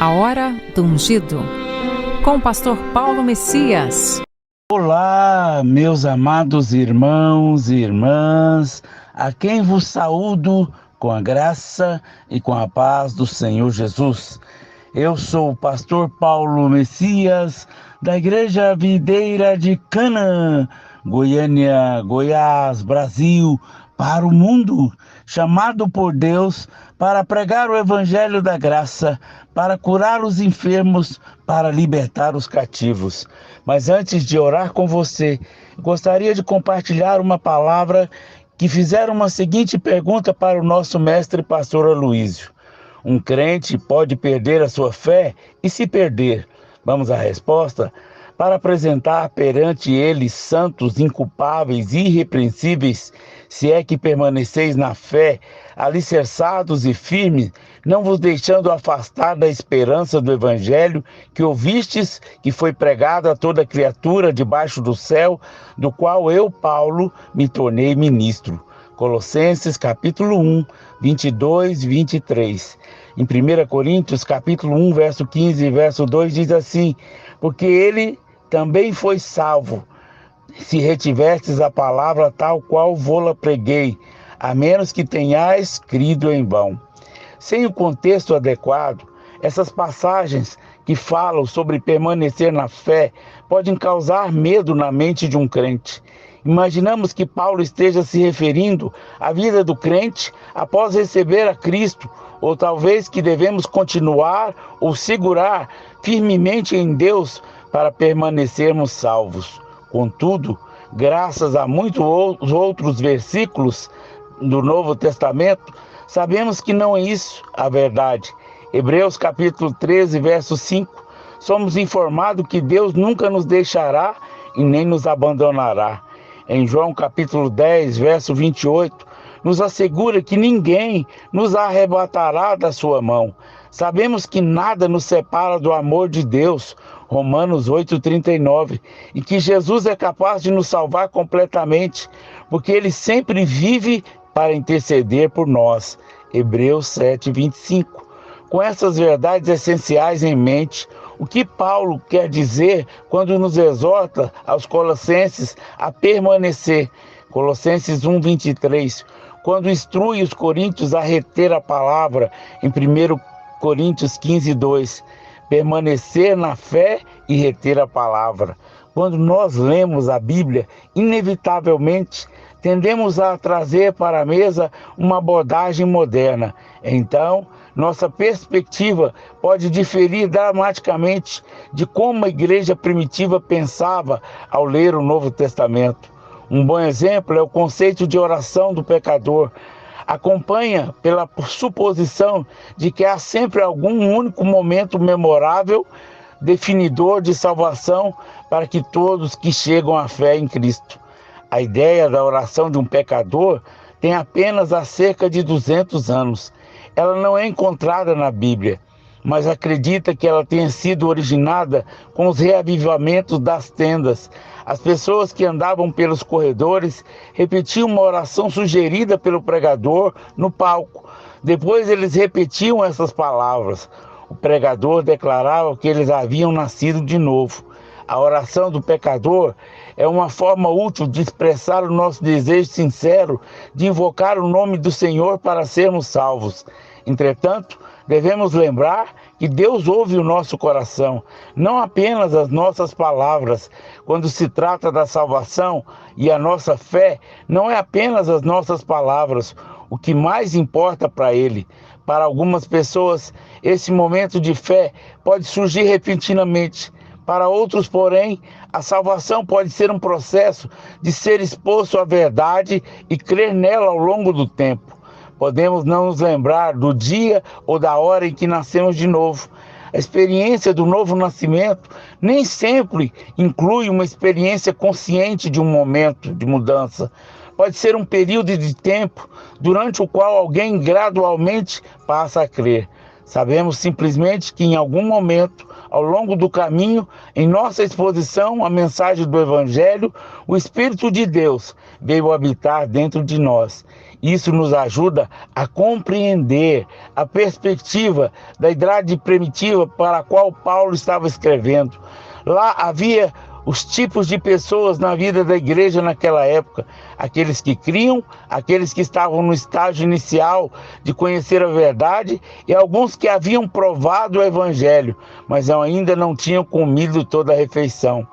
A Hora do Ungido, com o pastor Paulo Messias. Olá, meus amados irmãos e irmãs, a quem vos saúdo com a graça e com a paz do Senhor Jesus. Eu sou o pastor Paulo Messias, da Igreja Videira de Canaã, Goiânia, Goiás, Brasil, para o mundo, chamado por Deus para pregar o Evangelho da Graça, para curar os enfermos, para libertar os cativos. Mas antes de orar com você, gostaria de compartilhar uma palavra que fizeram uma seguinte pergunta para o nosso mestre pastor Aloísio. Um crente pode perder a sua fé? E se perder? Vamos à resposta? Para apresentar perante ele santos, inculpáveis e irrepreensíveis, se é que permaneceis na fé, alicerçados e firmes, não vos deixando afastar da esperança do Evangelho que ouvistes, que foi pregado a toda criatura debaixo do céu, do qual eu, Paulo, me tornei ministro. Colossenses capítulo 1, 22 e 23. Em 1 Coríntios capítulo 1, verso 15 e verso 2 diz assim: porque ele também foi salvo, se retivestes a palavra tal qual vô-la preguei, a menos que tenhais crido em vão. Sem o contexto adequado, essas passagens que falam sobre permanecer na fé podem causar medo na mente de um crente. Imaginamos que Paulo esteja se referindo à vida do crente após receber a Cristo, ou talvez que devemos continuar ou segurar firmemente em Deus para permanecermos salvos. Contudo, graças a muitos outros versículos do Novo Testamento, sabemos que não é isso a verdade. Hebreus capítulo 13, verso 5, somos informados que Deus nunca nos deixará e nem nos abandonará. Em João capítulo 10, verso 28, nos assegura que ninguém nos arrebatará da sua mão. Sabemos que nada nos separa do amor de Deus, Romanos 8,39, e que Jesus é capaz de nos salvar completamente, porque Ele sempre vive para interceder por nós, Hebreus 7,25. Com essas verdades essenciais em mente, o que Paulo quer dizer quando nos exorta aos Colossenses a permanecer? Colossenses 1,23, quando instrui os coríntios a reter a palavra, em 1 Coríntios 15,2, permanecer na fé e reter a palavra. Quando nós lemos a Bíblia, inevitavelmente tendemos a trazer para a mesa uma abordagem moderna. Então, nossa perspectiva pode diferir dramaticamente de como a igreja primitiva pensava ao ler o Novo Testamento. Um bom exemplo é o conceito de oração do pecador. Acompanha pela suposição de que há sempre algum único momento memorável, definidor de salvação para que todos que chegam à fé em Cristo. A ideia da oração de um pecador tem apenas há cerca de 200 anos. Ela não é encontrada na Bíblia, mas acredita que ela tenha sido originada com os reavivamentos das tendas. As pessoas que andavam pelos corredores repetiam uma oração sugerida pelo pregador no palco. Depois eles repetiam essas palavras. O pregador declarava que eles haviam nascido de novo. A oração do pecador é uma forma útil de expressar o nosso desejo sincero de invocar o nome do Senhor para sermos salvos. Entretanto, devemos lembrar que Deus ouve o nosso coração, não apenas as nossas palavras. Quando se trata da salvação e a nossa fé, não é apenas as nossas palavras o que mais importa para Ele. Para algumas pessoas, esse momento de fé pode surgir repentinamente. Para outros, porém, a salvação pode ser um processo de ser exposto à verdade e crer nela ao longo do tempo. Podemos não nos lembrar do dia ou da hora em que nascemos de novo. A experiência do novo nascimento nem sempre inclui uma experiência consciente de um momento de mudança. Pode ser um período de tempo durante o qual alguém gradualmente passa a crer. Sabemos simplesmente que em algum momento, ao longo do caminho, em nossa exposição à mensagem do Evangelho, o Espírito de Deus veio habitar dentro de nós. Isso nos ajuda a compreender a perspectiva da idade primitiva para a qual Paulo estava escrevendo. Lá havia os tipos de pessoas na vida da igreja naquela época: aqueles que criam, aqueles que estavam no estágio inicial de conhecer a verdade e alguns que haviam provado o evangelho, mas ainda não tinham comido toda a refeição.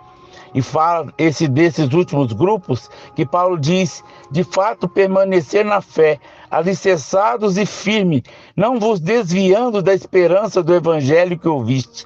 E fala desses últimos grupos que Paulo diz: de fato permanecer na fé, alicerçados e firmes, não vos desviando da esperança do evangelho que ouviste.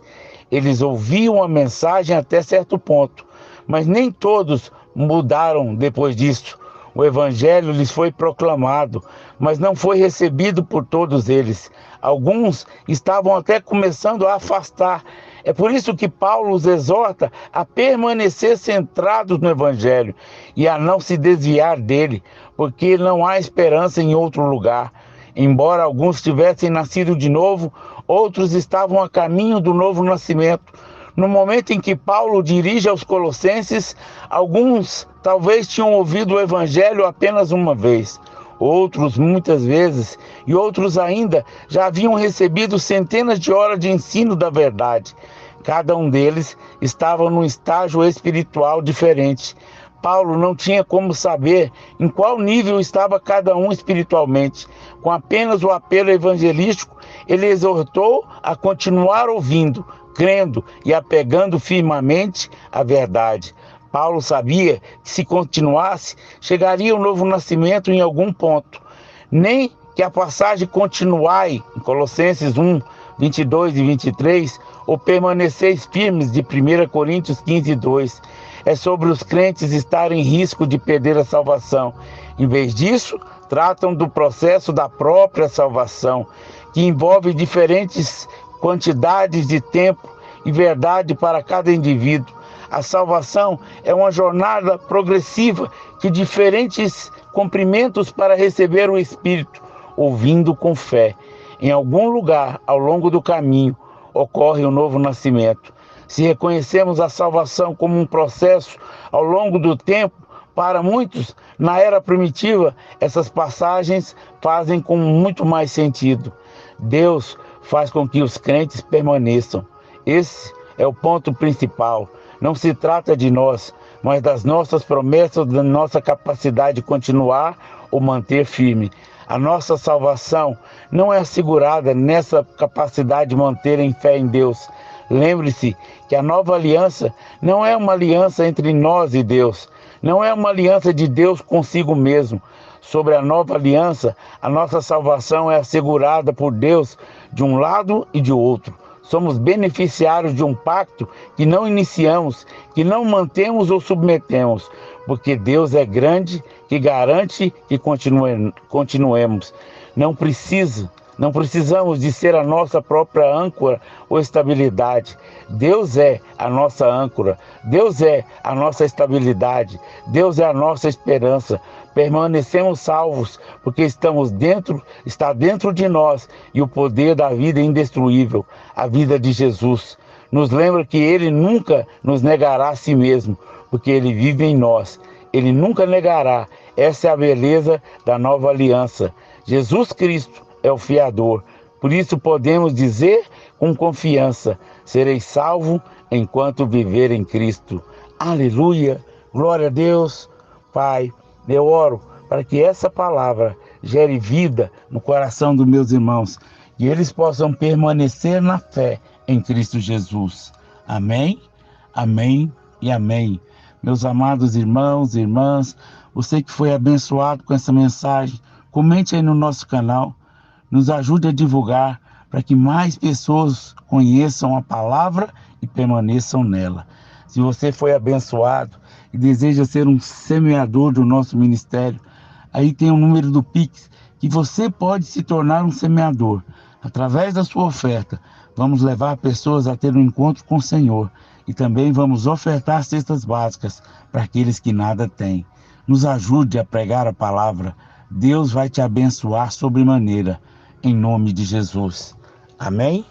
Eles ouviam a mensagem até certo ponto, mas nem todos mudaram depois disso. O evangelho lhes foi proclamado, mas não foi recebido por todos eles. Alguns estavam até começando a afastar. É por isso que Paulo os exorta a permanecer centrados no evangelho e a não se desviar dele, porque não há esperança em outro lugar. Embora alguns tivessem nascido de novo, outros estavam a caminho do novo nascimento. No momento em que Paulo dirige aos Colossenses, alguns talvez tinham ouvido o evangelho apenas uma vez, outros muitas vezes, e outros ainda já haviam recebido centenas de horas de ensino da verdade. Cada um deles estava num estágio espiritual diferente. Paulo não tinha como saber em qual nível estava cada um espiritualmente. Com apenas o apelo evangelístico, ele exortou a continuar ouvindo, crendo e apegando firmemente à verdade. Paulo sabia que se continuasse, chegaria um novo nascimento em algum ponto. Nem que a passagem continuai, em Colossenses 1, 22 e 23, ou permaneceis firmes, de 1 Coríntios 15, 2. É sobre os crentes estarem em risco de perder a salvação. Em vez disso, tratam do processo da própria salvação, que envolve diferentes quantidades de tempo e verdade para cada indivíduo. A salvação é uma jornada progressiva de diferentes comprimentos para receber o Espírito, ouvindo com fé. Em algum lugar, ao longo do caminho, ocorre um novo nascimento. Se reconhecemos a salvação como um processo ao longo do tempo, para muitos, na era primitiva, essas passagens fazem com muito mais sentido. Deus faz com que os crentes permaneçam. Esse é o ponto principal. Não se trata de nós, mas das nossas promessas, da nossa capacidade de continuar ou manter firme. A nossa salvação não é assegurada nessa capacidade de manter em fé em Deus. Lembre-se que a nova aliança não é uma aliança entre nós e Deus, não é uma aliança de Deus consigo mesmo. Sobre a nova aliança, a nossa salvação é assegurada por Deus de um lado e de outro. Somos beneficiários de um pacto que não iniciamos, que não mantemos ou submetemos, porque Deus é grande, que garante que continuemos. Não precisamos de ser a nossa própria âncora ou estabilidade. Deus é a nossa âncora, Deus é a nossa estabilidade, Deus é a nossa esperança. Permanecemos salvos porque está dentro de nós e o poder da vida indestruível, a vida de Jesus. Nos lembra que Ele nunca nos negará a si mesmo, porque Ele vive em nós. Ele nunca negará. Essa é a beleza da nova aliança. Jesus Cristo é o fiador. Por isso podemos dizer com confiança: serei salvo enquanto viver em Cristo. Aleluia! Glória a Deus. Pai, eu oro para que essa palavra gere vida no coração dos meus irmãos e eles possam permanecer na fé em Cristo Jesus. Amém, amém e amém. Meus amados irmãos e irmãs, você que foi abençoado com essa mensagem, comente aí no nosso canal, nos ajude a divulgar para que mais pessoas conheçam a palavra e permaneçam nela. Se você foi abençoado e deseja ser um semeador do nosso ministério, aí tem o número do Pix, que você pode se tornar um semeador. Através da sua oferta, vamos levar pessoas a ter um encontro com o Senhor e também vamos ofertar cestas básicas para aqueles que nada têm. Nos ajude a pregar a palavra. Deus vai te abençoar sobremaneira, em nome de Jesus. Amém?